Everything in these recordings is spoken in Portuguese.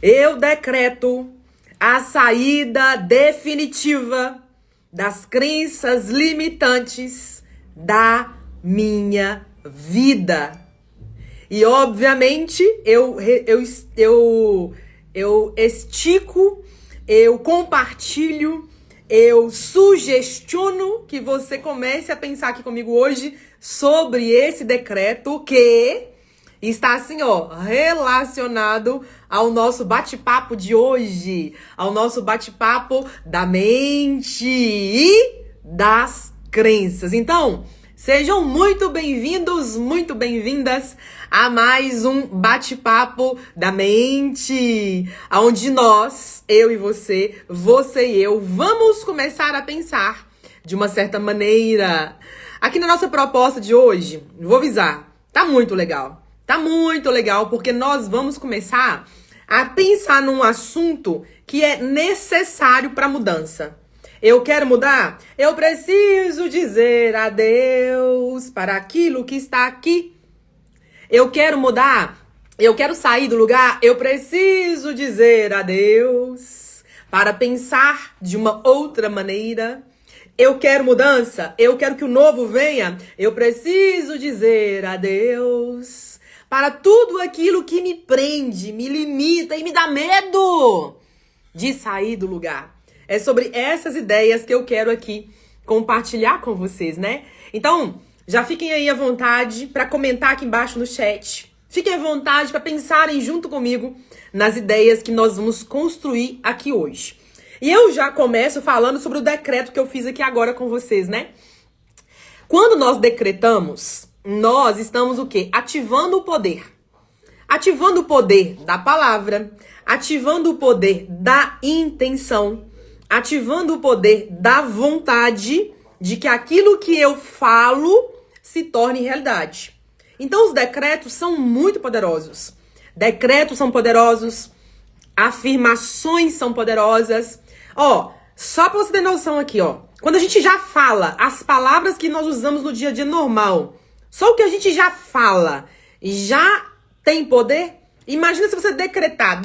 Eu decreto a saída definitiva das crenças limitantes da minha vida. E, obviamente, eu estico, eu compartilho, eu sugestiono que você comece a pensar aqui comigo hoje sobre esse decreto que está assim, ó, relacionado ao nosso bate-papo de hoje, ao nosso bate-papo da mente e das crenças. Então, sejam muito bem-vindos, muito bem-vindas a mais um bate-papo da mente, onde nós, eu e você e eu, vamos começar a pensar de uma certa maneira. Aqui na nossa proposta de hoje, vou avisar, tá muito legal. Tá muito legal, porque nós vamos começar a pensar num assunto que é necessário para mudança. Eu quero mudar? Eu preciso dizer adeus para aquilo que está aqui. Eu quero mudar? Eu quero sair do lugar? Eu preciso dizer adeus para pensar de uma outra maneira. Eu quero mudança? Eu quero que o novo venha? Eu preciso dizer adeus para tudo aquilo que me prende, me limita e me dá medo de sair do lugar. É sobre essas ideias que eu quero aqui compartilhar com vocês, né? Então, já fiquem aí à vontade para comentar aqui embaixo no chat. Fiquem à vontade para pensarem junto comigo nas ideias que nós vamos construir aqui hoje. E eu já começo falando sobre o decreto que eu fiz aqui agora com vocês, né? Quando nós decretamos, nós estamos o quê? Ativando o poder. Ativando o poder da palavra, ativando o poder da intenção, ativando o poder da vontade de que aquilo que eu falo se torne realidade. Então os decretos são muito poderosos. Decretos são poderosos, afirmações são poderosas. Ó, só pra você ter noção aqui, ó. Quando a gente já fala as palavras que nós usamos no dia a dia normal, só o que a gente já fala já tem poder? Imagina se você decretar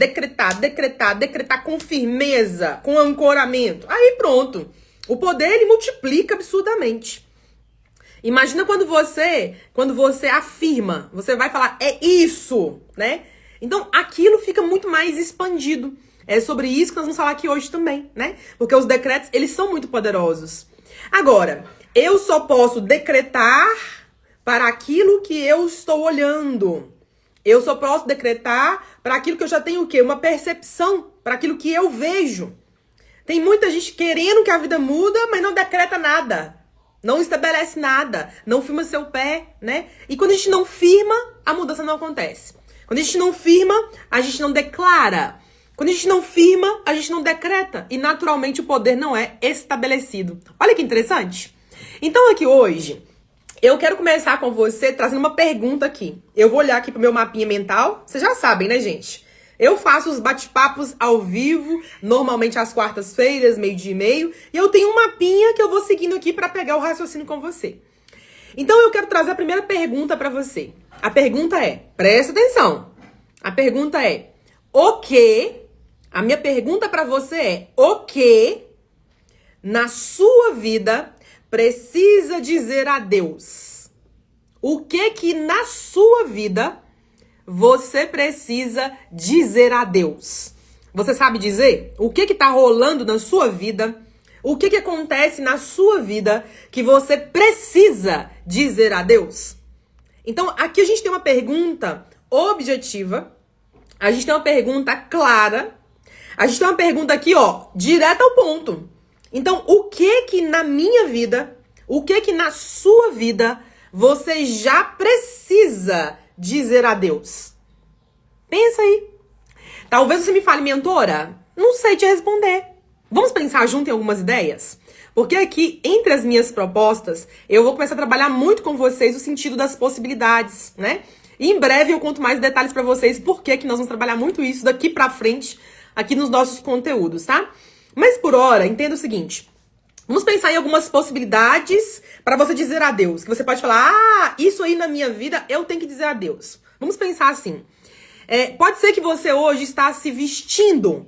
com firmeza, com ancoramento. Aí pronto. O poder, ele multiplica absurdamente. Imagina quando você afirma, você vai falar, é isso, né? Então, aquilo fica muito mais expandido. É sobre isso que nós vamos falar aqui hoje também, né? Porque os decretos, eles são muito poderosos. Agora, eu só posso decretar para aquilo que eu estou olhando. Eu só posso decretar para aquilo que eu já tenho o quê? Uma percepção, para aquilo que eu vejo. Tem muita gente querendo que a vida muda, mas não decreta nada. Não estabelece nada, não firma seu pé, né? E quando a gente não firma, a mudança não acontece. Quando a gente não firma, a gente não declara. Quando a gente não firma, a gente não decreta. E naturalmente o poder não é estabelecido. Olha que interessante. Então aqui hoje, eu quero começar com você trazendo uma pergunta aqui. Eu vou olhar aqui pro meu mapinha mental. Vocês já sabem, né, gente? Eu faço os bate-papos ao vivo, normalmente às quartas-feiras, 12:30. E eu tenho um mapinha que eu vou seguindo aqui para pegar o raciocínio com você. Então eu quero trazer a primeira pergunta para você. A pergunta é, presta atenção. A pergunta é, a minha pergunta para você é, o que na sua vida precisa dizer adeus? O que na sua vida você precisa dizer adeus? Você sabe dizer? O que tá rolando na sua vida? O que acontece na sua vida que você precisa dizer adeus? Então, aqui a gente tem uma pergunta objetiva, a gente tem uma pergunta clara, a gente tem uma pergunta aqui, ó, direta ao ponto. Então, o que na minha vida, o que na sua vida você já precisa dizer adeus? Pensa aí. Talvez você me fale, mentora, não sei te responder. Vamos pensar junto em algumas ideias? Porque aqui, entre as minhas propostas, eu vou começar a trabalhar muito com vocês o sentido das possibilidades, né? E em breve eu conto mais detalhes pra vocês por que nós vamos trabalhar muito isso daqui pra frente, aqui nos nossos conteúdos, tá? Mas por hora, entenda o seguinte. Vamos pensar em algumas possibilidades para você dizer adeus. Que você pode falar, isso aí na minha vida eu tenho que dizer adeus. Vamos pensar assim. Pode ser que você hoje está se vestindo,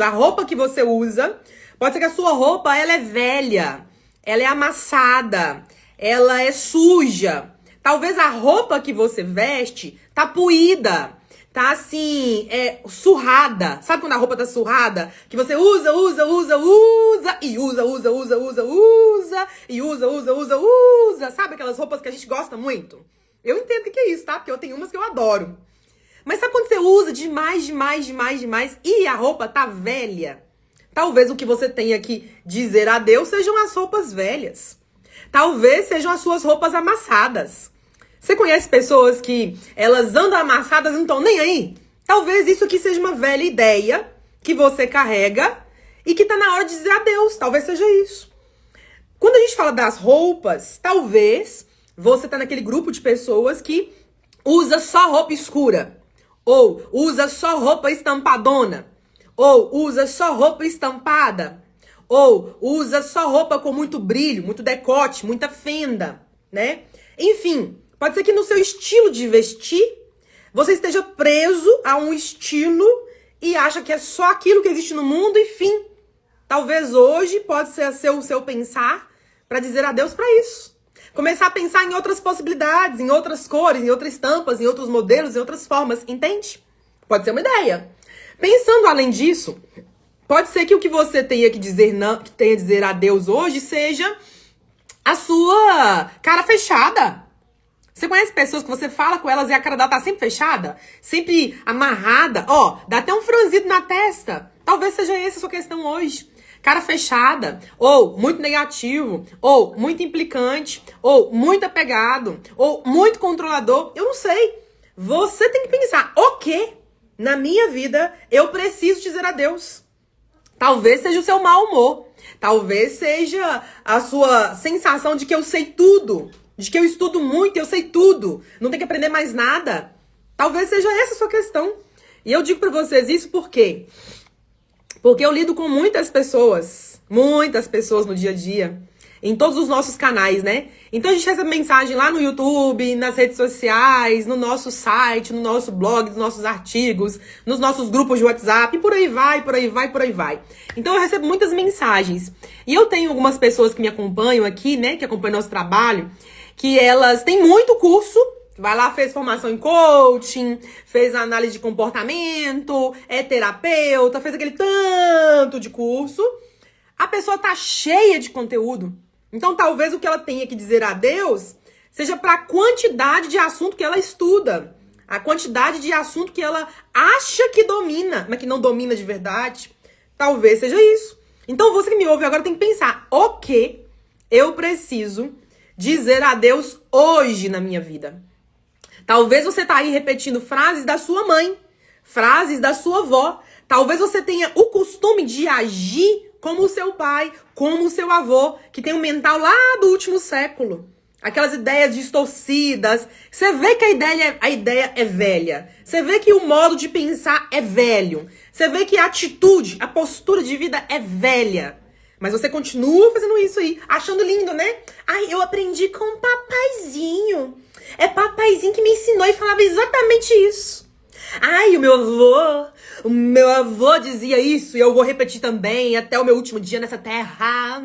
a roupa que você usa, pode ser que a sua roupa, ela é velha, ela é amassada, ela é suja. Talvez a roupa que você veste tá puída, tá assim, surrada. Sabe quando a roupa tá surrada? Que você usa, e usa. Sabe aquelas roupas que a gente gosta muito? Eu entendo o que é isso, tá? Porque eu tenho umas que eu adoro. Mas sabe quando você usa demais, e a roupa tá velha? Talvez o que você tenha que dizer a Deus sejam as roupas velhas. Talvez sejam as suas roupas amassadas. Você conhece pessoas que elas andam amassadas e não estão nem aí? Talvez isso aqui seja uma velha ideia que você carrega e que tá na hora de dizer a Deus. Talvez seja isso. Quando a gente fala das roupas, talvez você tá naquele grupo de pessoas que usa só roupa escura. Ou usa só roupa estampadona. Ou usa só roupa estampada. Ou usa só roupa com muito brilho, muito decote, muita fenda, né? Enfim, pode ser que no seu estilo de vestir, você esteja preso a um estilo e acha que é só aquilo que existe no mundo e fim. Talvez hoje pode ser o seu pensar para dizer adeus para isso. Começar a pensar em outras possibilidades, em outras cores, em outras estampas, em outros modelos, em outras formas, entende? Pode ser uma ideia. Pensando além disso, pode ser que o que você tenha que dizer a dizer adeus hoje seja a sua cara fechada. Você conhece pessoas que você fala com elas e a cara dela tá sempre fechada? Sempre amarrada? Dá até um franzido na testa. Talvez seja essa a sua questão hoje. Cara fechada, ou muito negativo, ou muito implicante, ou muito apegado, ou muito controlador. Eu não sei. Você tem que pensar, o que na minha vida eu preciso dizer adeus? Talvez seja o seu mau humor. Talvez seja a sua sensação de que eu sei tudo. De que eu estudo muito, eu sei tudo. Não tem que aprender mais nada. Talvez seja essa a sua questão. E eu digo pra vocês isso por quê? Porque eu lido com muitas pessoas no dia a dia, em todos os nossos canais, né? Então a gente recebe mensagem lá no YouTube, nas redes sociais, no nosso site, no nosso blog, nos nossos artigos, nos nossos grupos de WhatsApp, e por aí vai. Então eu recebo muitas mensagens. E eu tenho algumas pessoas que me acompanham aqui, né? Que acompanham nosso trabalho, que elas têm muito curso. Vai lá, fez formação em coaching, fez análise de comportamento, é terapeuta, fez aquele tanto de curso. A pessoa tá cheia de conteúdo. Então, talvez o que ela tenha que dizer a Deus seja para a quantidade de assunto que ela estuda. A quantidade de assunto que ela acha que domina, mas que não domina de verdade. Talvez seja isso. Então, você que me ouve agora tem que pensar, o que eu preciso dizer a Deus hoje na minha vida? Talvez você tá aí repetindo frases da sua mãe, frases da sua avó. Talvez você tenha o costume de agir como o seu pai, como o seu avô, que tem um mental lá do último século. Aquelas ideias distorcidas. Você vê que a ideia é velha. Você vê que o modo de pensar é velho. Você vê que a atitude, a postura de vida é velha. Mas você continua fazendo isso aí, achando lindo, né? Ai, eu aprendi com um papaizinho. É papaizinho que me ensinou e falava exatamente isso. Ai, o meu avô dizia isso e eu vou repetir também até o meu último dia nessa terra.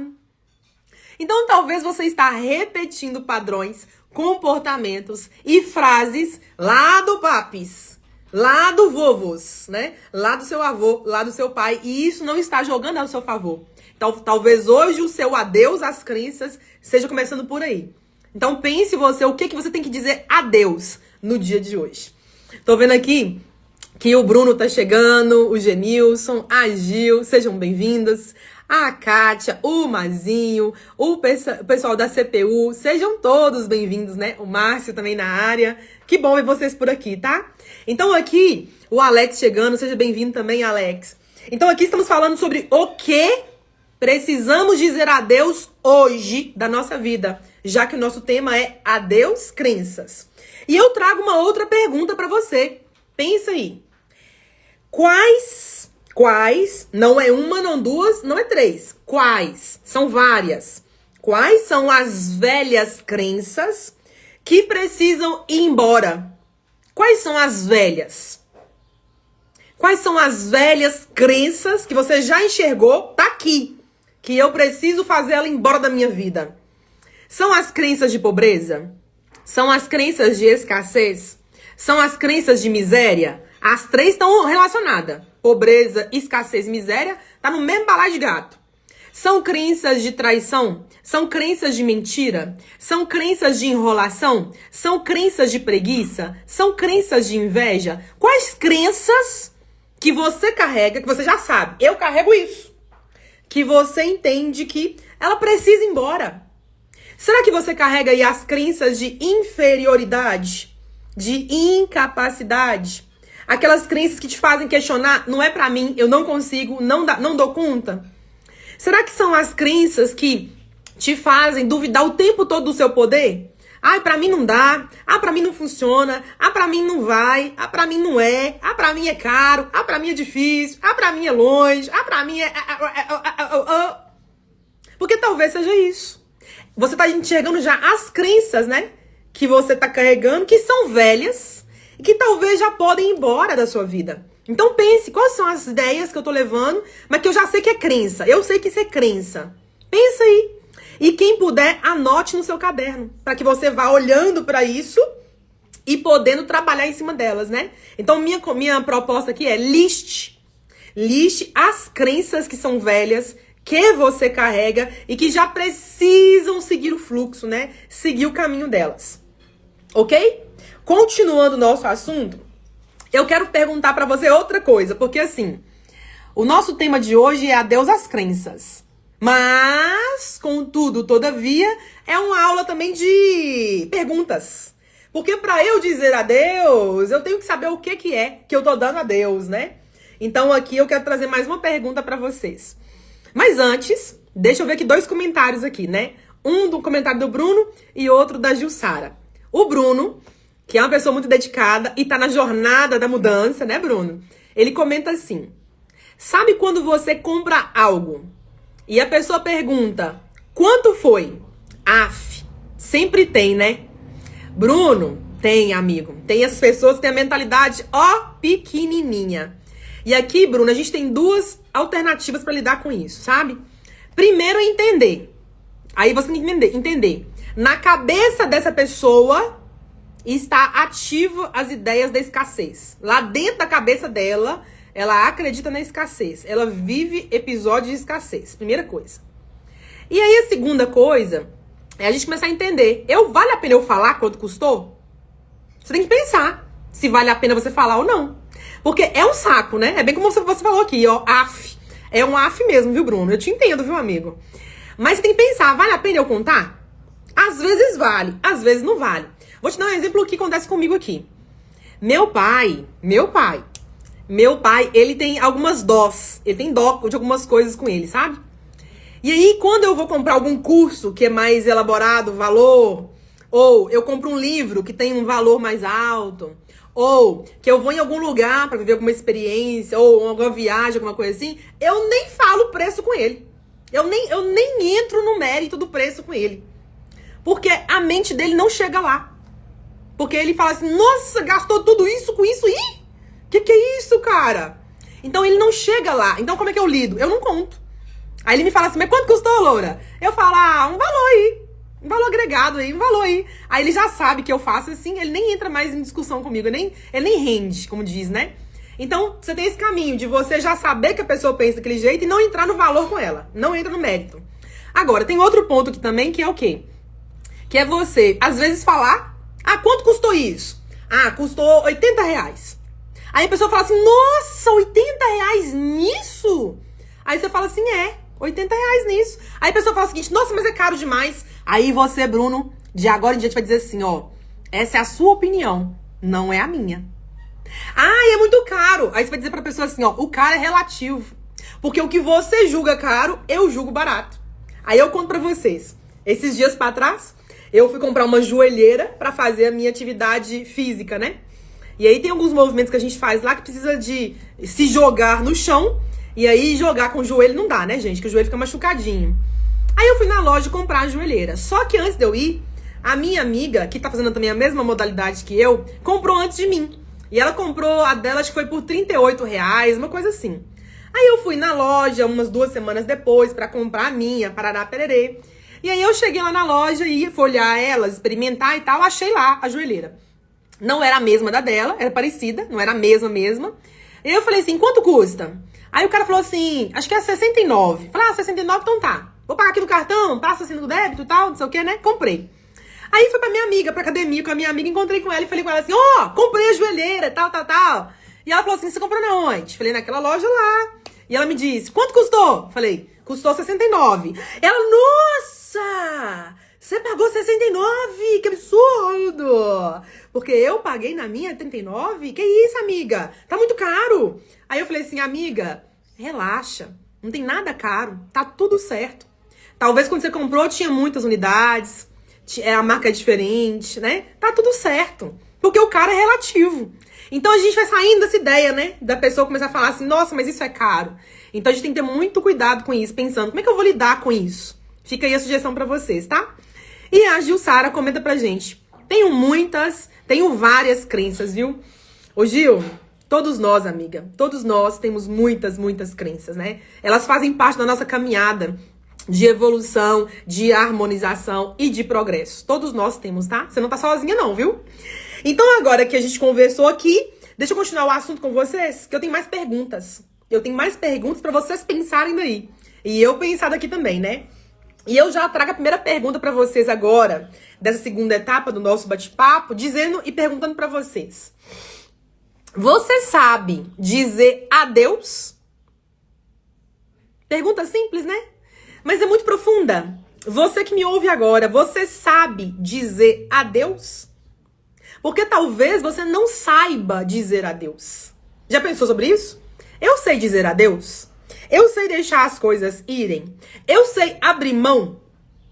Então, talvez você está repetindo padrões, comportamentos e frases lá do papis, lá do vovôs, né? Lá do seu avô, lá do seu pai. E isso não está jogando ao seu favor. Então, talvez hoje o seu adeus às crenças seja começando por aí. Então, pense você, o que você tem que dizer adeus no dia de hoje. Tô vendo aqui que o Bruno tá chegando, o Genilson, a Gil, sejam bem-vindos. A Kátia, o Mazinho, o pessoal da CPU, sejam todos bem-vindos, né? O Márcio também na área. Que bom ver vocês por aqui, tá? Então aqui, o Alex chegando, seja bem-vindo também, Alex. Então aqui estamos falando sobre o que precisamos dizer adeus hoje da nossa vida, já que o nosso tema é adeus crenças. E eu trago uma outra pergunta para você. Pensa aí. Quais, não é uma, não duas, não é três. Quais? São várias. Quais são as velhas crenças que precisam ir embora? Quais são as velhas? Quais são as velhas crenças que você já enxergou? Tá aqui. Que eu preciso fazer ela embora da minha vida. São as crenças de pobreza? São as crenças de escassez? São as crenças de miséria? As três estão relacionadas. Pobreza, escassez e miséria tá no mesmo balaio de gato. São crenças de traição? São crenças de mentira? São crenças de enrolação? São crenças de preguiça? São crenças de inveja? Quais crenças que você carrega, que você já sabe? Eu carrego isso. Que você entende que ela precisa ir embora. Será que você carrega aí as crenças de inferioridade? De incapacidade? Aquelas crenças que te fazem questionar, não é pra mim, eu não consigo, não dou conta? Será que são as crenças que te fazem duvidar o tempo todo do seu poder? Ai, pra mim não dá, pra mim não funciona, pra mim não vai, pra mim não é, pra mim é caro, pra mim é difícil, pra mim é longe, pra mim é... Porque talvez seja isso. Você tá enxergando já as crenças, né? Que você tá carregando, que são velhas e que talvez já podem ir embora da sua vida. Então pense, quais são as ideias que eu tô levando, mas que eu já sei que é crença. Eu sei que isso é crença. Pensa aí. E quem puder, anote no seu caderno, para que você vá olhando para isso e podendo trabalhar em cima delas, né? Então minha proposta aqui é liste as crenças que são velhas, que você carrega e que já precisam seguir o fluxo, né? Seguir o caminho delas. Ok? Continuando o nosso assunto, eu quero perguntar pra você outra coisa, porque assim, o nosso tema de hoje é adeus às crenças. Mas, contudo, todavia, é uma aula também de perguntas. Porque pra eu dizer adeus, eu tenho que saber o que é que eu tô dando adeus, né? Então aqui eu quero trazer mais uma pergunta pra vocês. Mas antes, deixa eu ver aqui 2 comentários aqui, né? Um do comentário do Bruno e outro da Jussara. O Bruno, que é uma pessoa muito dedicada e tá na jornada da mudança, né, Bruno? Ele comenta assim: sabe quando você compra algo e a pessoa pergunta, quanto foi? Aff, sempre tem, né? Bruno, tem, amigo. Tem essas pessoas que têm a mentalidade, pequenininha. E aqui, Bruno, a gente tem 2 alternativas pra lidar com isso, sabe? Primeiro é entender. Aí você tem que entender. Na cabeça dessa pessoa está ativo as ideias da escassez. Lá dentro da cabeça dela, ela acredita na escassez. Ela vive episódios de escassez. Primeira coisa. E aí a segunda coisa é a gente começar a entender. Vale a pena eu falar quanto custou? Você tem que pensar se vale a pena você falar ou não. Porque é um saco, né? É bem como você falou aqui, af. É um af mesmo, viu, Bruno? Eu te entendo, viu, amigo? Mas você tem que pensar, vale a pena eu contar? Às vezes vale, às vezes não vale. Vou te dar um exemplo que acontece comigo aqui. Meu pai, ele tem algumas dós. Ele tem dó de algumas coisas com ele, sabe? E aí, quando eu vou comprar algum curso que é mais elaborado, valor, ou eu compro um livro que tem um valor mais alto, ou que eu vou em algum lugar pra viver alguma experiência, ou alguma viagem, alguma coisa assim, eu nem falo o preço com ele. Eu nem entro no mérito do preço com ele. Porque a mente dele não chega lá. Porque ele fala assim, nossa, gastou tudo isso com isso? Ih, que é isso, cara? Então ele não chega lá. Então como é que eu lido? Eu não conto. Aí ele me fala assim, mas quanto custou, Loura? Eu falo, um valor aí. Um valor agregado aí, um valor aí. Aí ele já sabe que eu faço assim, ele nem entra mais em discussão comigo. Ele nem rende, como diz, né? Então, você tem esse caminho de você já saber que a pessoa pensa daquele jeito e não entrar no valor com ela. Não entra no mérito. Agora, tem outro ponto aqui também, que é o quê? Que é você, às vezes, falar, quanto custou isso? Custou R$80. Aí a pessoa fala assim, nossa, R$80 nisso? Aí você fala assim, R$80 nisso. Aí a pessoa fala o seguinte, nossa, mas é caro demais. Aí você, Bruno, de agora em diante vai dizer assim, essa é a sua opinião, não é a minha. É muito caro. Aí você vai dizer pra pessoa assim, o caro é relativo. Porque o que você julga caro, eu julgo barato. Aí eu conto pra vocês. Esses dias pra trás, eu fui comprar uma joelheira pra fazer a minha atividade física, né? E aí tem alguns movimentos que a gente faz lá que precisa de se jogar no chão. E aí jogar com o joelho não dá, né, gente? Que o joelho fica machucadinho. Aí eu fui na loja comprar a joelheira. Só que antes de eu ir, A minha amiga, que tá fazendo também a mesma modalidade que eu, comprou antes de mim. E ela comprou a dela, acho que foi por R$ 38, uma coisa assim. Aí eu fui na loja umas 2 semanas depois pra comprar a minha, parará, pererê. E aí eu cheguei lá na loja e ia folhear elas, experimentar e tal, achei lá a joelheira. Não era a mesma da dela, era parecida, não era a mesma. E eu falei assim, quanto custa? Aí o cara falou assim, acho que é 69. Falei, 69, então tá. Vou pagar aqui no cartão, passa assim no débito e tal, não sei o que, né? Comprei. Aí fui pra minha amiga, pra academia com a minha amiga, encontrei com ela e falei com ela assim, comprei a joelheira, tal. E ela falou assim, você comprou na onde? Falei, naquela loja lá. E ela me disse, quanto custou? Falei, custou 69. Ela, nossa! Você pagou 69? Que absurdo! Porque eu paguei na minha 39? Que isso, amiga? Tá muito caro. Aí eu falei assim, amiga, relaxa. Não tem nada caro. Tá tudo certo. Talvez quando você comprou tinha muitas unidades. A marca é diferente, né? Tá tudo certo. Porque o caro é relativo. Então a gente vai saindo dessa ideia, né? Da pessoa começar a falar assim, nossa, mas isso é caro. Então a gente tem que ter muito cuidado com isso, pensando, como é que eu vou lidar com isso? Fica aí a sugestão pra vocês, tá? E a Gilsara comenta pra gente. Tenho várias crenças, viu? Ô Gil, todos nós, amiga, todos nós temos muitas crenças, né? Elas fazem parte da nossa caminhada de evolução, de harmonização e de progresso. Todos nós temos, tá? Você não tá sozinha não, viu? Então agora que a gente conversou aqui, deixa eu continuar o assunto com vocês, que eu tenho mais perguntas. Eu tenho mais perguntas pra vocês pensarem daí. E eu pensar daqui também, né? E eu já trago a primeira pergunta pra vocês agora, dessa segunda etapa do nosso bate-papo, dizendo e perguntando pra vocês. Você sabe dizer adeus? Pergunta simples, né? Mas é muito profunda. Você que me ouve agora, você sabe dizer adeus? Porque talvez você não saiba dizer adeus. Já pensou sobre isso? Eu sei dizer adeus. Eu sei deixar as coisas irem. Eu sei abrir mão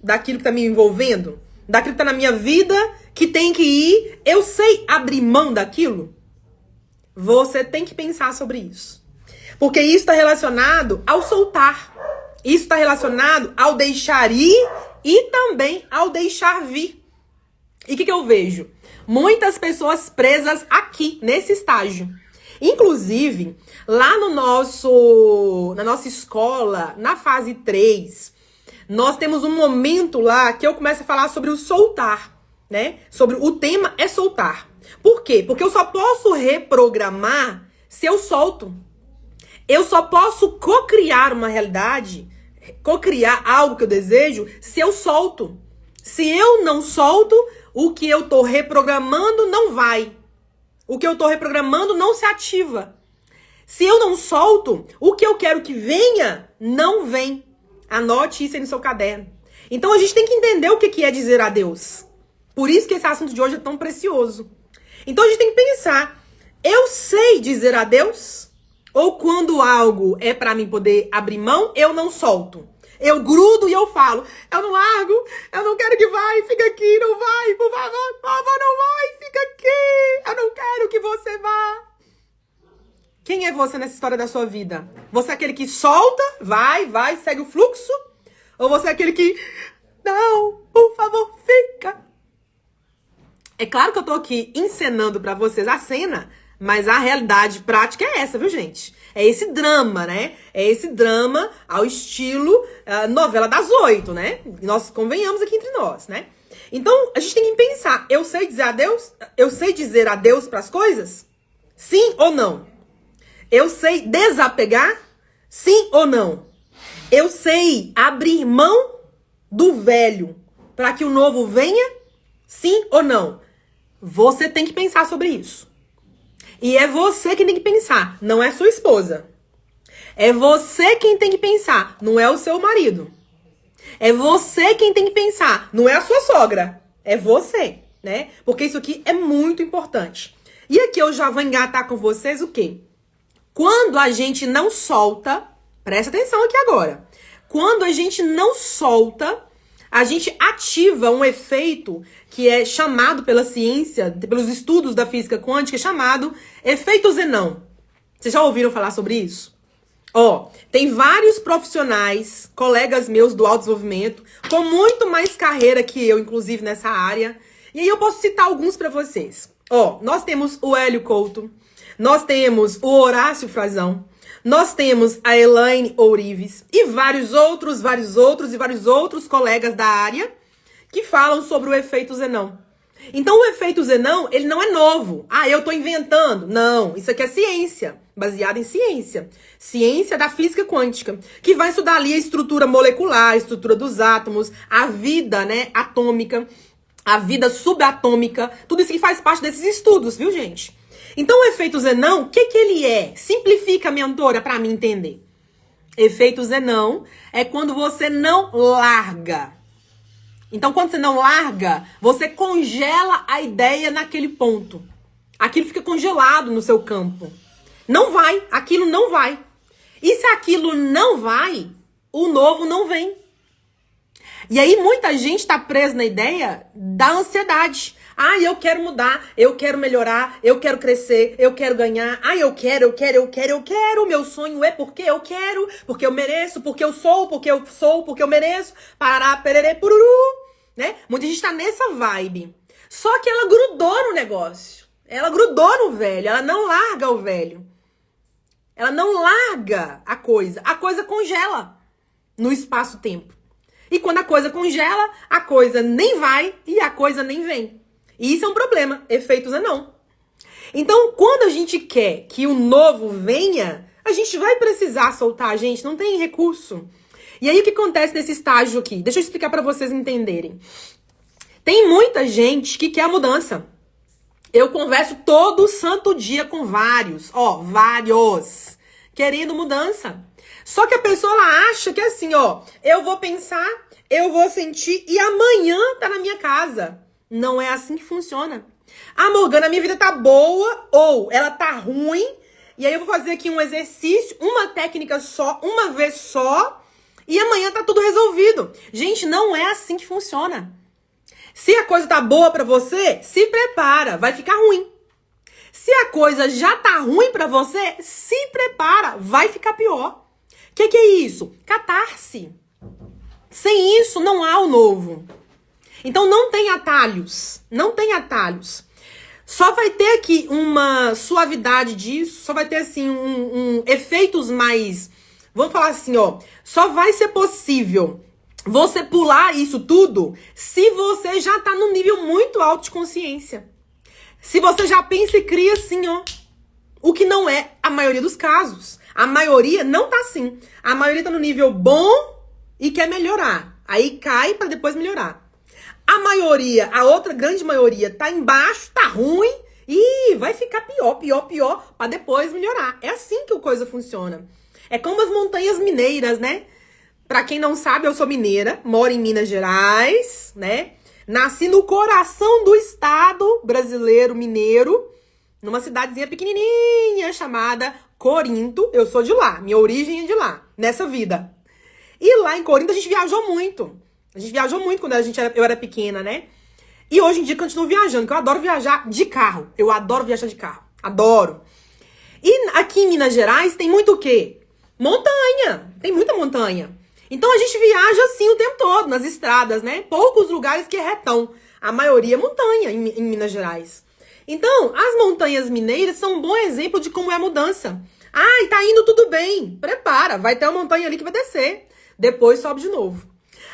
daquilo que tá me envolvendo, daquilo que tá na minha vida, que tem que ir. Eu sei abrir mão daquilo. Você tem que pensar sobre isso. Porque isso está relacionado ao soltar. Isso está relacionado ao deixar ir e também ao deixar vir. E o que eu vejo? Muitas pessoas presas aqui, nesse estágio. Inclusive, lá na nossa escola, na fase 3, nós temos um momento lá que eu começo a falar sobre o soltar, né? Sobre o tema é soltar. Por quê? Porque eu só posso reprogramar se eu solto. Eu só posso cocriar uma realidade, cocriar algo que eu desejo, se eu solto. Se eu não solto, o que eu tô reprogramando não vai. O que eu tô reprogramando não se ativa. Se eu não solto, o que eu quero que venha, não vem. Anote isso aí no seu caderno. Então a gente tem que entender o que é dizer adeus. Por isso que esse assunto de hoje é tão precioso. Então a gente tem que pensar, eu sei dizer adeus? Ou quando algo é pra mim poder abrir mão, eu não solto? Eu grudo e eu falo, eu não largo, eu não quero que vai, fica aqui, não vai, por favor, não vai, fica aqui, eu não quero que você vá. Quem é você nessa história da sua vida? Você é aquele que solta, vai, segue o fluxo? Ou você é aquele que, não, por favor, fica? É claro que eu tô aqui encenando pra vocês a cena, mas a realidade prática é essa, viu, gente? É esse drama, né? É esse drama ao estilo novela das 8, né? Nós convenhamos aqui entre nós, né? Então, a gente tem que pensar, eu sei dizer adeus? Eu sei dizer adeus pras coisas? Sim ou não? Eu sei desapegar? Sim ou não? Eu sei abrir mão do velho para que o novo venha? Sim ou não? Você tem que pensar sobre isso. E é você quem tem que pensar, não é sua esposa. É você quem tem que pensar, não é o seu marido. É você quem tem que pensar, não é a sua sogra. É você, né? Porque isso aqui é muito importante. E aqui eu já vou engatar com vocês o quê? Quando a gente não solta, presta atenção aqui agora. Quando a gente não solta, a gente ativa um efeito que é chamado pela ciência, pelos estudos da física quântica, chamado efeito Zenão. Vocês já ouviram falar sobre isso? Ó, tem vários profissionais, colegas meus do autodesenvolvimento, com muito mais carreira que eu, inclusive, nessa área. E aí eu posso citar alguns pra vocês. Ó, nós temos o Hélio Couto, nós temos o Horácio Frazão, nós temos a Elaine Ourives e vários outros colegas da área que falam sobre o efeito Zenão. Então, o efeito Zenão, ele não é novo. Ah, eu tô inventando. Não, isso aqui é ciência, baseada em ciência. Ciência da física quântica, que vai estudar ali a estrutura molecular, a estrutura dos átomos, a vida, né, atômica, a vida subatômica, tudo isso que faz parte desses estudos, viu, gente? Então, o efeito Zenão, o que ele é? Simplifica, mentora, pra mim entender. Efeito Zenão é quando você não larga. Então, quando você não larga, você congela a ideia naquele ponto. Aquilo fica congelado no seu campo. Não vai, aquilo não vai. E se aquilo não vai, o novo não vem. E aí muita gente tá presa na ideia da ansiedade. Ah, eu quero mudar, eu quero melhorar, eu quero crescer, eu quero ganhar. Ah, eu quero. Meu sonho é porque eu quero, porque eu mereço, porque eu sou, porque eu mereço. Pará, pererê, pururu. Né? Muita gente tá nessa vibe. Só que ela grudou no negócio. Ela grudou no velho. Ela não larga o velho. Ela não larga a coisa. A coisa congela no espaço-tempo. E quando a coisa congela, a coisa nem vai e a coisa nem vem. E isso é um problema. Efeito Zenão. Então, quando a gente quer que o novo venha, a gente vai precisar soltar, gente. Não tem recurso. E aí, o que acontece nesse estágio aqui? Deixa eu explicar pra vocês entenderem. Tem muita gente que quer a mudança. Eu converso todo santo dia com vários, querendo mudança. Só que a pessoa, ela acha que é assim, eu vou pensar, eu vou sentir e amanhã tá na minha casa. Não é assim que funciona. Ah, Morgana, a minha vida tá boa ou ela tá ruim. E aí eu vou fazer aqui um exercício, uma técnica só, uma vez só. E amanhã tá tudo resolvido. Gente, não é assim que funciona. Se a coisa tá boa pra você, se prepara, vai ficar ruim. Se a coisa já tá ruim pra você, se prepara, vai ficar pior. O que é isso? Catarse. Sem isso, não há o novo. Então não tem atalhos. Não tem atalhos. Só vai ter aqui uma suavidade disso, só vai ter assim efeitos mais... Vamos falar assim, só vai ser possível você pular isso tudo se você já tá num nível muito alto de consciência. Se você já pensa e cria assim, o que não é a maioria dos casos. A maioria não tá assim. A maioria tá no nível bom e quer melhorar. Aí cai pra depois melhorar. A maioria, a outra grande maioria, tá embaixo, tá ruim e vai ficar pior, pra depois melhorar. É assim que a coisa funciona. É como as montanhas mineiras, né? Pra quem não sabe, eu sou mineira, moro em Minas Gerais, né? Nasci no coração do estado brasileiro mineiro, numa cidadezinha pequenininha chamada Corinto. Eu sou de lá, minha origem é de lá, nessa vida. E lá em Corinto a gente viajou muito. A gente viajou muito quando eu era pequena, né? E hoje em dia continuo viajando, porque eu adoro viajar de carro. Eu adoro viajar de carro, adoro. E aqui em Minas Gerais tem muito o quê? Montanha, tem muita montanha. Então a gente viaja assim o tempo todo, nas estradas, né? Poucos lugares que é retão. A maioria é montanha em Minas Gerais. Então, as montanhas mineiras são um bom exemplo de como é a mudança. Ai, tá indo tudo bem. Prepara, vai ter uma montanha ali que vai descer. Depois sobe de novo.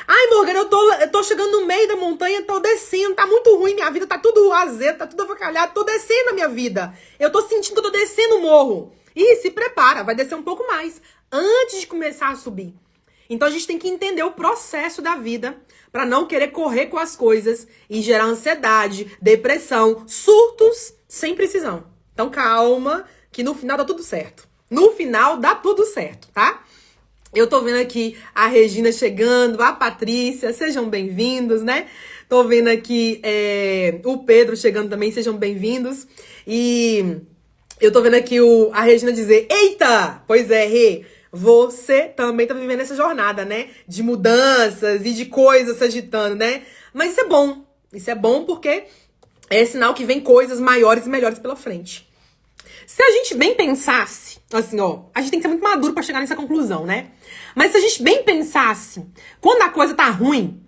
Ai, Morgana, eu tô chegando no meio da montanha, tô descendo, tá muito ruim, minha vida tá tudo azedo, tá tudo avacalhado, tô descendo a minha vida. Eu tô sentindo que eu tô descendo o morro. E se prepara, vai descer um pouco mais, antes de começar a subir. Então a gente tem que entender o processo da vida para não querer correr com as coisas e gerar ansiedade, depressão, surtos sem precisão. Então calma, que no final dá tudo certo. No final dá tudo certo, tá? Eu tô vendo aqui a Regina chegando, a Patrícia, sejam bem-vindos, né? Tô vendo aqui o Pedro chegando também, sejam bem-vindos. E eu tô vendo aqui a Regina dizer, eita! Pois é, Rê. Você também tá vivendo essa jornada, né? De mudanças e de coisas se agitando, né? Mas isso é bom. Isso é bom porque é sinal que vem coisas maiores e melhores pela frente. Se a gente bem pensasse, assim, ó, a gente tem que ser muito maduro pra chegar nessa conclusão, né? Mas se a gente bem pensasse, quando a coisa tá ruim,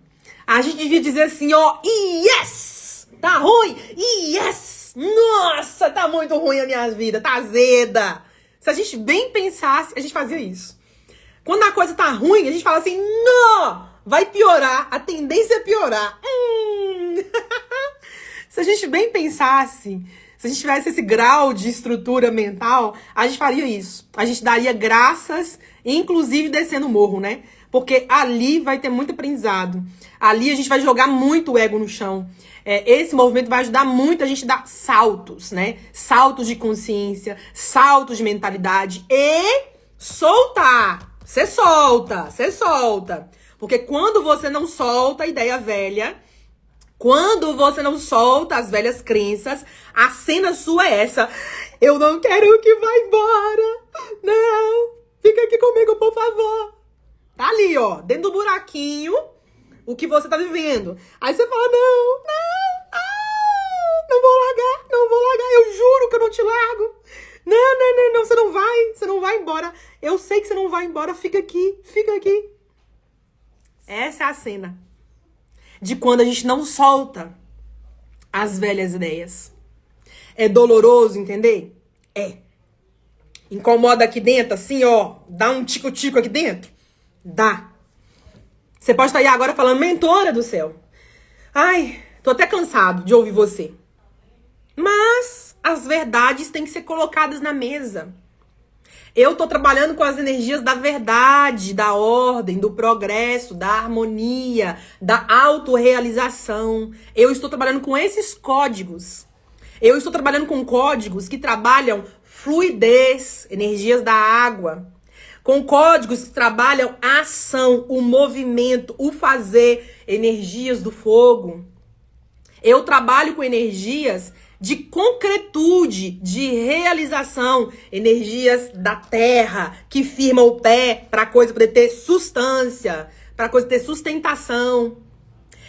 a gente devia dizer assim, ó, yes! Tá ruim? Yes! Nossa, tá muito ruim a minha vida, tá azeda. Se a gente bem pensasse, a gente fazia isso. Quando a coisa tá ruim, a gente fala assim, não, vai piorar, a tendência é piorar. Se a gente bem pensasse, se a gente tivesse esse grau de estrutura mental, a gente faria isso. A gente daria graças, inclusive descendo o morro, né? Porque ali vai ter muito aprendizado. Ali a gente vai jogar muito o ego no chão. Esse movimento vai ajudar muito a gente a dar saltos, né? Saltos de consciência, saltos de mentalidade e soltar. Você solta. Porque quando você não solta a ideia velha, quando você não solta as velhas crenças, a cena sua é essa. Eu não quero que vá embora. Não, fica aqui comigo, por favor. Tá ali, ó, dentro do buraquinho, o que você tá vivendo. Aí você fala, não vou largar, eu juro que eu não te largo. Não, você não vai embora. Eu sei que você não vai embora, fica aqui. Essa é a cena de quando a gente não solta as velhas ideias. É doloroso, entender? É. Incomoda aqui dentro, assim, ó, dá um tico-tico aqui dentro? Dá. Você pode estar aí agora falando, mentora do céu. Ai, tô até cansado de ouvir você. Mas as verdades têm que ser colocadas na mesa. Eu tô trabalhando com as energias da verdade, da ordem, do progresso, da harmonia, da autorrealização. Eu estou trabalhando com esses códigos. Eu estou trabalhando com códigos que trabalham fluidez, energias da água. Com códigos que trabalham a ação, o movimento, o fazer, energias do fogo. Eu trabalho com energias de concretude, de realização, energias da terra, que firmam o pé para a coisa poder ter substância, para a coisa ter sustentação.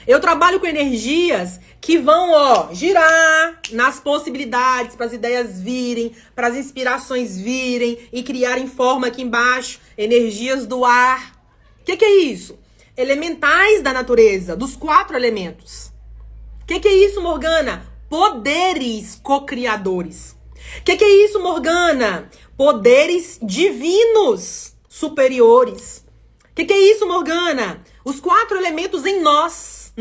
Eu trabalho com energias que vão, ó, girar nas possibilidades, para as ideias virem, para as inspirações virem e criarem forma aqui embaixo. Energias do ar. O que é isso? Elementais da natureza, dos 4 elementos. O que é isso, Morgana? Poderes co-criadores. O que é isso, Morgana? Poderes divinos superiores. O que é isso, Morgana? Os 4 elementos em nós,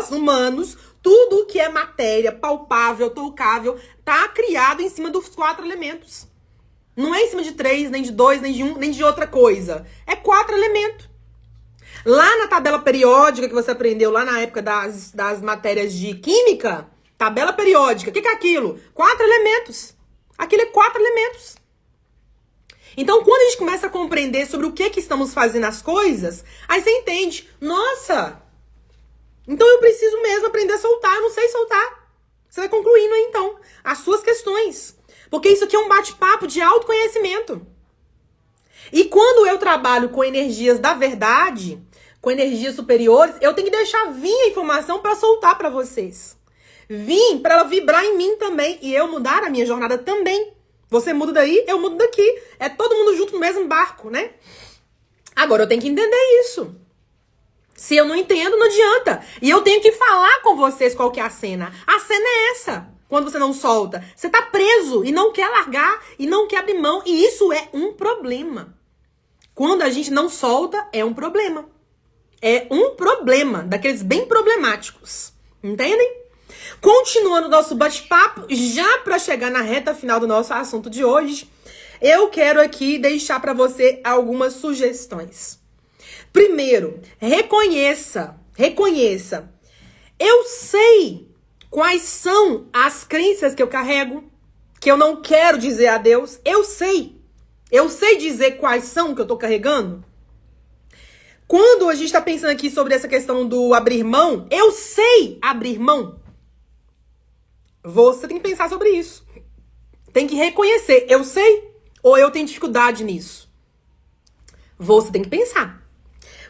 humanos, tudo que é matéria, palpável, tocável, tá criado em cima dos 4 elementos. Não é em cima de 3, nem de 2, nem de 1, nem de outra coisa. É 4 elementos. Lá na tabela periódica que você aprendeu lá na época das matérias de química, tabela periódica, o que é aquilo? 4 elementos. Aquilo é 4 elementos. Então, quando a gente começa a compreender sobre o que estamos fazendo as coisas, aí você entende, nossa, então eu preciso mesmo aprender a soltar, eu não sei soltar. Você vai concluindo aí, então, as suas questões. Porque isso aqui é um bate-papo de autoconhecimento. E quando eu trabalho com energias da verdade, com energias superiores, eu tenho que deixar vir a informação para soltar para vocês. Vir para ela vibrar em mim também e eu mudar a minha jornada também. Você muda daí, eu mudo daqui. É todo mundo junto no mesmo barco, né? Agora eu tenho que entender isso. Se eu não entendo, não adianta. E eu tenho que falar com vocês qual que é a cena. A cena é essa. Quando você não solta. Você tá preso e não quer largar e não quer abrir mão. E isso é um problema. Quando a gente não solta, é um problema. É um problema, daqueles bem problemáticos. Entendem? Continuando o nosso bate-papo, já para chegar na reta final do nosso assunto de hoje, eu quero aqui deixar para você algumas sugestões. Primeiro, reconheça. Eu sei quais são as crenças que eu carrego, que eu não quero dizer a Deus. Eu sei dizer quais são que eu tô carregando. Quando a gente tá pensando aqui sobre essa questão do abrir mão, eu sei abrir mão. Você tem que pensar sobre isso. Tem que reconhecer. Eu sei ou eu tenho dificuldade nisso? Você tem que pensar.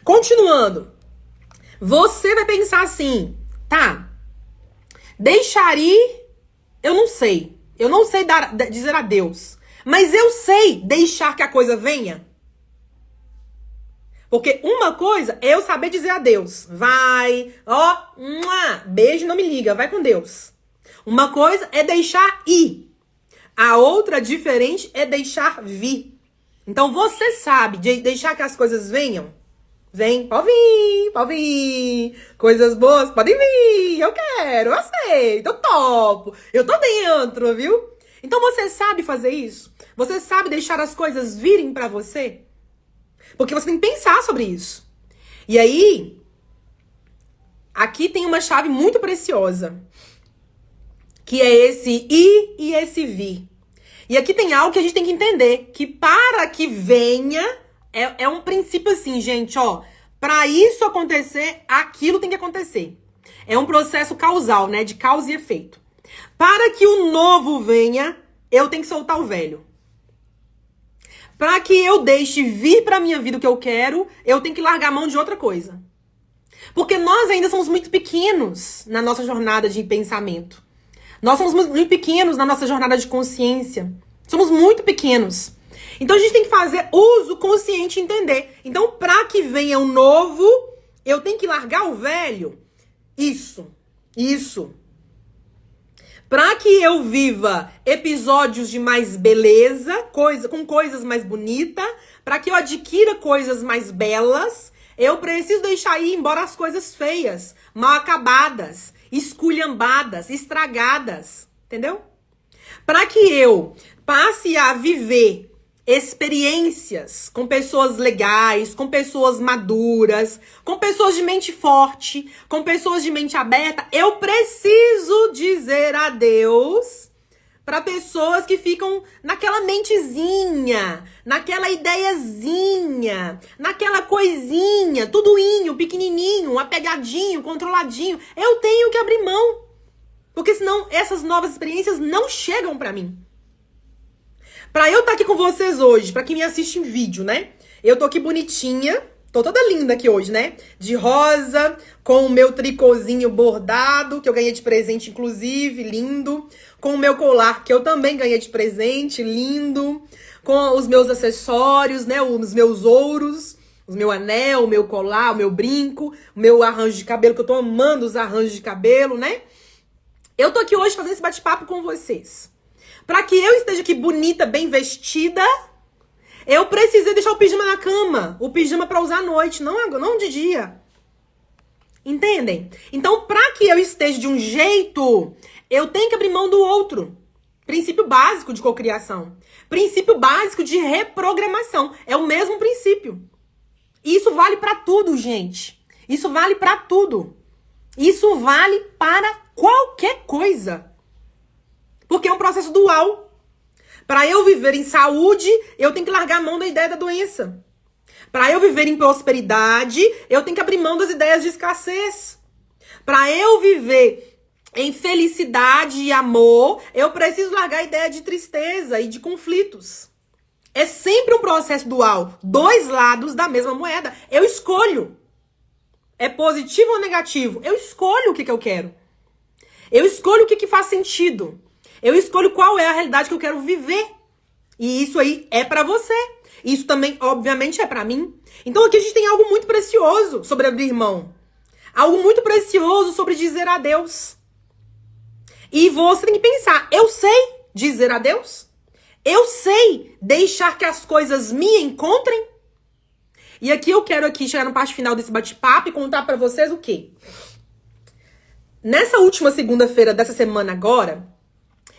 Continuando. Você vai pensar assim, tá? Deixar ir, eu não sei. Eu não sei dizer adeus. Mas eu sei deixar que a coisa venha. Porque uma coisa é eu saber dizer adeus. Vai, ó, beijo, não me liga, vai com Deus. Uma coisa é deixar ir. A outra diferente é deixar vir. Então você sabe de deixar que as coisas venham? Vem, pode vir, pode vir. Coisas boas, podem vir. Eu quero, eu aceito, eu topo. Eu tô dentro, viu? Então você sabe fazer isso? Você sabe deixar as coisas virem pra você? Porque você tem que pensar sobre isso. E aí, aqui tem uma chave muito preciosa. Que é esse ir e esse vir. E aqui tem algo que a gente tem que entender. Que para que venha, é um princípio assim, gente, ó. Para isso acontecer, aquilo tem que acontecer. É um processo causal, né? De causa e efeito. Para que o novo venha, eu tenho que soltar o velho. Para que eu deixe vir pra minha vida o que eu quero, eu tenho que largar a mão de outra coisa. Porque nós ainda somos muito pequenos na nossa jornada de pensamento. Nós somos muito pequenos na nossa jornada de consciência. Somos muito pequenos. Então a gente tem que fazer uso consciente e entender. Então, para que venha o novo, eu tenho que largar o velho. Isso. Para que eu viva episódios de mais beleza, com coisas mais bonitas, para que eu adquira coisas mais belas, eu preciso deixar ir embora as coisas feias, mal acabadas, esculhambadas, estragadas, entendeu? Para que eu passe a viver experiências com pessoas legais, com pessoas maduras, com pessoas de mente forte, com pessoas de mente aberta, eu preciso dizer adeus para pessoas que ficam naquela mentezinha, naquela ideiazinha, naquela coisinha, tudoinho, pequenininho, apegadinho, controladinho. Eu tenho que abrir mão, porque senão essas novas experiências não chegam para mim. Pra eu estar aqui com vocês hoje, pra quem me assiste em vídeo, né? Eu tô aqui bonitinha, tô toda linda aqui hoje, né? De rosa, com o meu tricôzinho bordado, que eu ganhei de presente, inclusive, lindo. Com o meu colar, que eu também ganhei de presente, lindo. Com os meus acessórios, né? Os meus ouros, o meu anel, o meu colar, o meu brinco, o meu arranjo de cabelo, que eu tô amando os arranjos de cabelo, né? Eu tô aqui hoje fazendo esse bate-papo com vocês. Pra que eu esteja aqui bonita, bem vestida, eu precisei deixar o pijama na cama. O pijama pra usar à noite, não de dia. Entendem? Então, pra que eu esteja de um jeito, eu tenho que abrir mão do outro. Princípio básico de cocriação. Princípio básico de reprogramação. É o mesmo princípio. E isso vale pra tudo, gente. Isso vale pra tudo. Isso vale para qualquer coisa. Porque é um processo dual. Para eu viver em saúde, eu tenho que largar a mão da ideia da doença. Para eu viver em prosperidade, eu tenho que abrir mão das ideias de escassez. Para eu viver em felicidade e amor, eu preciso largar a ideia de tristeza e de conflitos. É sempre um processo dual. Dois lados da mesma moeda. Eu escolho. É positivo ou negativo? Eu escolho o que eu quero. Eu escolho o que faz sentido. Eu escolho qual é a realidade que eu quero viver. E isso aí é pra você. Isso também, obviamente, é pra mim. Então aqui a gente tem algo muito precioso sobre abrir mão. Algo muito precioso sobre dizer adeus. E você tem que pensar, eu sei dizer adeus? Eu sei deixar que as coisas me encontrem? E aqui eu quero chegar no parte final desse bate-papo e contar pra vocês o quê? Nessa última segunda-feira dessa semana agora,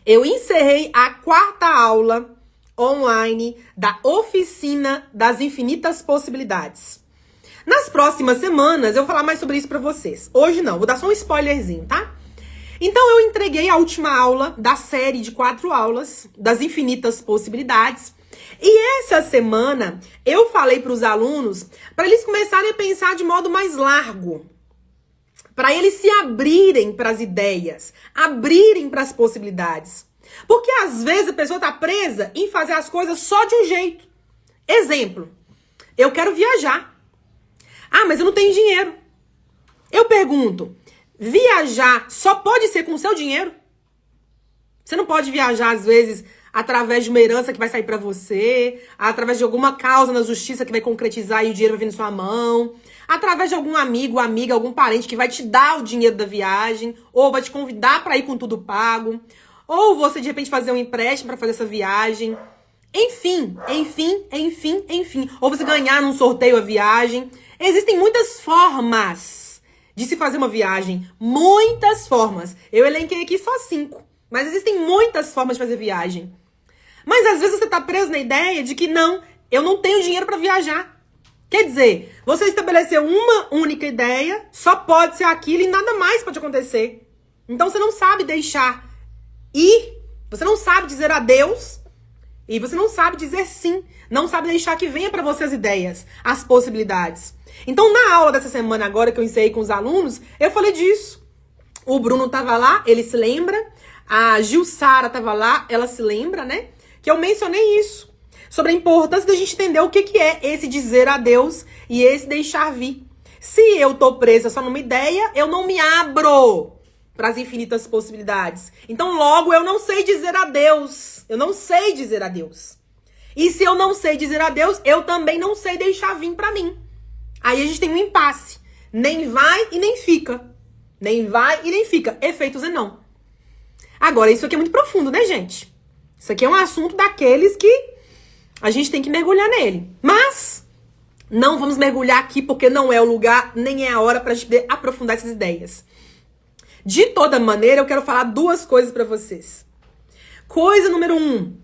eu encerrei a 4ª aula online da Oficina das Infinitas Possibilidades. Nas próximas semanas, eu vou falar mais sobre isso pra vocês. Hoje não, vou dar só um spoilerzinho, tá? Então, eu entreguei a última aula da série de 4 aulas das Infinitas Possibilidades. E essa semana, eu falei pros alunos para eles começarem a pensar de modo mais largo. Para eles se abrirem para as ideias, abrirem para as possibilidades. Porque às vezes a pessoa está presa em fazer as coisas só de um jeito. Exemplo, eu quero viajar. Ah, mas eu não tenho dinheiro. Eu pergunto, viajar só pode ser com o seu dinheiro? Você não pode viajar, às vezes, através de uma herança que vai sair pra você, através de alguma causa na justiça que vai concretizar e o dinheiro vai vir na sua mão, através de algum amigo, amiga, algum parente que vai te dar o dinheiro da viagem, ou vai te convidar pra ir com tudo pago, ou você, de repente, fazer um empréstimo pra fazer essa viagem. Enfim. Ou você ganhar num sorteio a viagem. Existem muitas formas de se fazer uma viagem. Muitas formas. Eu elenquei aqui só 5. Mas existem muitas formas de fazer viagem. Mas às vezes você tá preso na ideia de que não, eu não tenho dinheiro pra viajar. Quer dizer, você estabeleceu uma única ideia, só pode ser aquilo e nada mais pode acontecer. Então você não sabe deixar ir, você não sabe dizer adeus e você não sabe dizer sim. Não sabe deixar que venha pra você as ideias, as possibilidades. Então na aula dessa semana agora que eu ensinei com os alunos, eu falei disso. O Bruno tava lá, ele se lembra. A Gilsara tava lá, ela se lembra, né? Que eu mencionei isso. Sobre a importância da gente entender o que é esse dizer adeus e esse deixar vir. Se eu tô presa só numa ideia, eu não me abro para as infinitas possibilidades. Então logo eu não sei dizer adeus. Eu não sei dizer adeus. E se eu não sei dizer adeus, eu também não sei deixar vir pra mim. Aí a gente tem um impasse. Nem vai e nem fica. Nem vai e nem fica. Efeito Zenão. Agora, isso aqui é muito profundo, né, gente? Isso aqui é um assunto daqueles que a gente tem que mergulhar nele. Mas não vamos mergulhar aqui porque não é o lugar, nem é a hora pra gente poder aprofundar essas ideias. De toda maneira, eu quero falar 2 coisas pra vocês. Coisa número 1.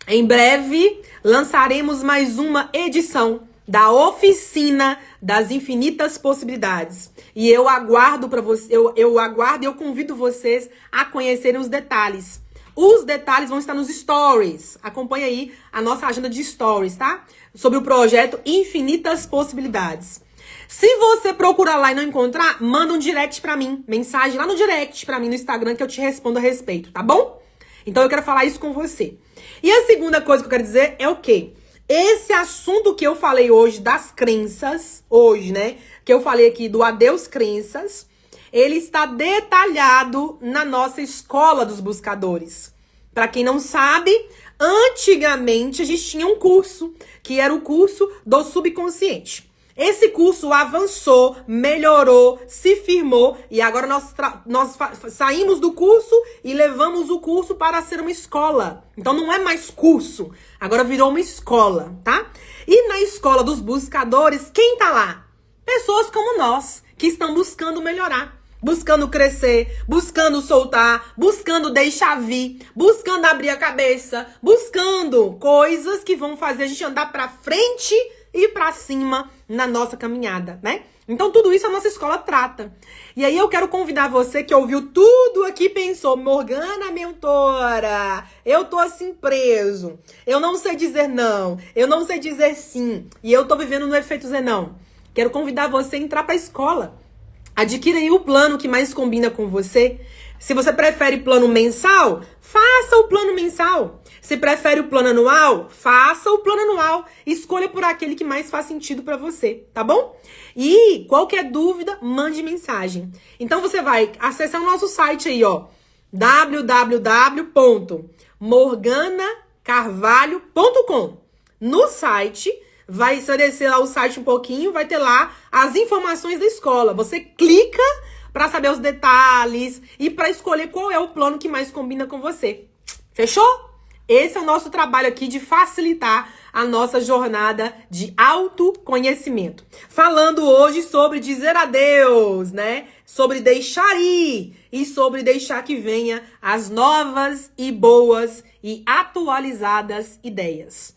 Em breve, lançaremos mais uma edição da Oficina das Infinitas Possibilidades. E eu aguardo para você, eu aguardo e eu convido vocês a conhecerem os detalhes. Os detalhes vão estar nos stories. Acompanhe aí a nossa agenda de stories, tá? Sobre o projeto Infinitas Possibilidades. Se você procurar lá e não encontrar, manda um direct pra mim. Mensagem lá no direct pra mim no Instagram que eu te respondo a respeito, tá bom? Então eu quero falar isso com você. E a segunda coisa que eu quero dizer é o quê? Esse assunto que eu falei hoje das crenças, hoje, né? Que eu falei aqui do adeus crenças, ele está detalhado na nossa escola dos buscadores. Para quem não sabe, antigamente a gente tinha um curso, que era o curso do subconsciente. Esse curso avançou, melhorou, se firmou e agora nós saímos do curso e levamos o curso para ser uma escola. Então não é mais curso, agora virou uma escola, tá? E na escola dos buscadores, quem tá lá? Pessoas como nós, que estão buscando melhorar, buscando crescer, buscando soltar, buscando deixar vir, buscando abrir a cabeça, buscando coisas que vão fazer a gente andar pra frente e pra cima na nossa caminhada, né? Então tudo isso a nossa escola trata. E aí eu quero convidar você que ouviu tudo aqui e pensou, Morgana mentora, eu tô assim preso, eu não sei dizer não, eu não sei dizer sim, e eu tô vivendo no efeito Zenão. Quero convidar você a entrar pra escola. Adquira aí o plano que mais combina com você. Se você prefere plano mensal, faça o plano mensal. Se prefere o plano anual, faça o plano anual. Escolha por aquele que mais faz sentido pra você, tá bom? E qualquer dúvida, mande mensagem. Então você vai acessar o nosso site aí, ó, www.morganacarvalho.com. No site, vai descer lá o site um pouquinho, vai ter lá as informações da escola. Você clica para saber os detalhes e para escolher qual é o plano que mais combina com você. Fechou? Esse é o nosso trabalho aqui de facilitar a nossa jornada de autoconhecimento. Falando hoje sobre dizer adeus, né? Sobre deixar ir e sobre deixar que venha as novas e boas e atualizadas ideias.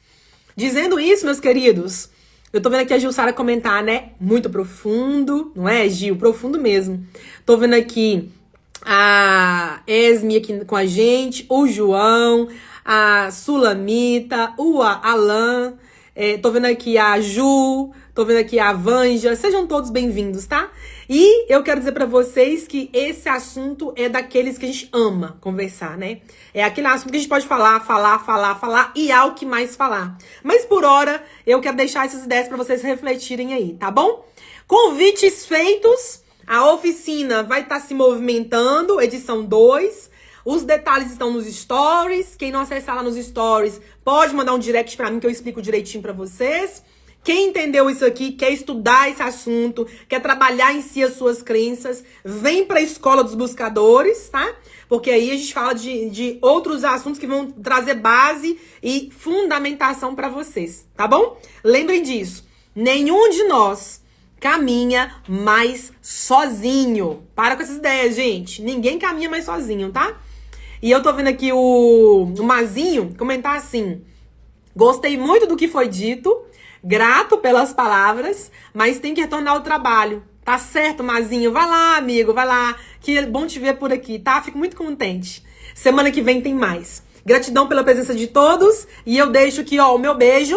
Dizendo isso, meus queridos, eu tô vendo aqui a Gilsara comentar, né? Muito profundo, não é, Gil? Profundo mesmo. Tô vendo aqui a Esme aqui com a gente, o João, a Sulamita, o Alan, tô vendo aqui a Ju, tô vendo aqui a Vanja, sejam todos bem-vindos, tá? E eu quero dizer pra vocês que esse assunto é daqueles que a gente ama conversar, né? É aquele assunto que a gente pode falar e há o que mais falar. Mas por hora, eu quero deixar essas ideias pra vocês refletirem aí, tá bom? Convites feitos, a oficina vai estar se movimentando, edição 2. Os detalhes estão nos stories. Quem não acessar lá nos stories, pode mandar um direct pra mim que eu explico direitinho pra vocês. Quem entendeu isso aqui, quer estudar esse assunto, quer trabalhar em si as suas crenças, vem pra Escola dos Buscadores, tá? Porque aí a gente fala de outros assuntos que vão trazer base e fundamentação pra vocês, tá bom? Lembrem disso. Nenhum de nós caminha mais sozinho. Para com essas ideias, gente. Ninguém caminha mais sozinho, tá? E eu tô vendo aqui o Mazinho comentar assim: gostei muito do que foi dito, grato pelas palavras, mas tem que retornar ao trabalho. Tá certo, Mazinho? Vai lá, amigo, vai lá. Que bom te ver por aqui, tá? Fico muito contente. Semana que vem tem mais. Gratidão pela presença de todos. E eu deixo aqui, ó, o meu beijo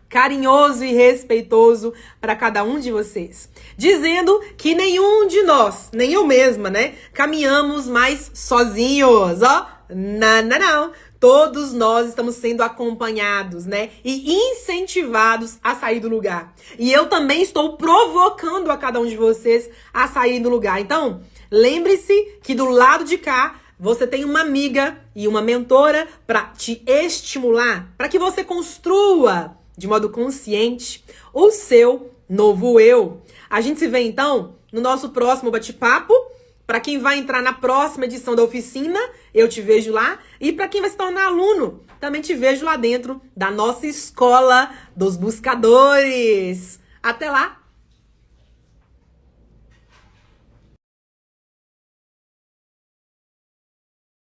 carinhoso e respeitoso para cada um de vocês. Dizendo que nenhum de nós, nem eu mesma, né, caminhamos mais sozinhos, ó. Não. Todos nós estamos sendo acompanhados, né? E incentivados a sair do lugar. E eu também estou provocando a cada um de vocês a sair do lugar. Então, lembre-se que do lado de cá você tem uma amiga e uma mentora para te estimular, para que você construa de modo consciente o seu novo eu. A gente se vê então no nosso próximo bate-papo. Para quem vai entrar na próxima edição da oficina, eu te vejo lá. E para quem vai se tornar aluno, também te vejo lá dentro da nossa Escola dos Buscadores. Até lá!